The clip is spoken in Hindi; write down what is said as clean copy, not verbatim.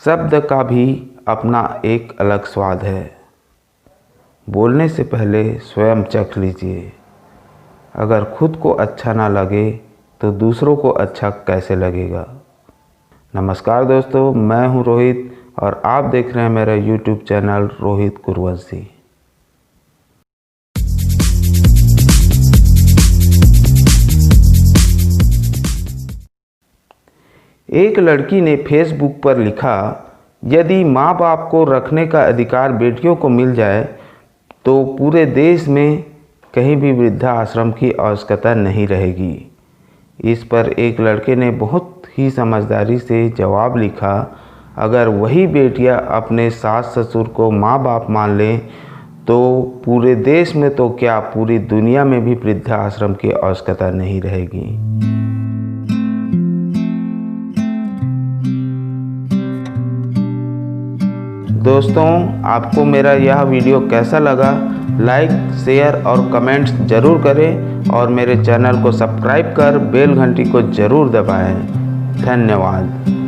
शब्द का भी अपना एक अलग स्वाद है। बोलने से पहले स्वयं चख लीजिए। अगर खुद को अच्छा ना लगे तो दूसरों को अच्छा कैसे लगेगा। नमस्कार दोस्तों, मैं हूं रोहित और आप देख रहे हैं मेरा YouTube चैनल रोहित कुरवंशी। एक लड़की ने फेसबुक पर लिखा, यदि माँ बाप को रखने का अधिकार बेटियों को मिल जाए तो पूरे देश में कहीं भी वृद्धाश्रम की आवश्यकता नहीं रहेगी। इस पर एक लड़के ने बहुत ही समझदारी से जवाब लिखा, अगर वही बेटियां अपने सास ससुर को माँ बाप मान लें तो पूरे देश में तो क्या पूरी दुनिया में भी वृद्धाश्रम की आवश्यकता नहीं रहेगी। दोस्तों, आपको मेरा यह वीडियो कैसा लगा? लाइक, शेयर और कमेंट्स ज़रूर करें और मेरे चैनल को सब्सक्राइब कर बेल घंटी को ज़रूर दबाएं। धन्यवाद।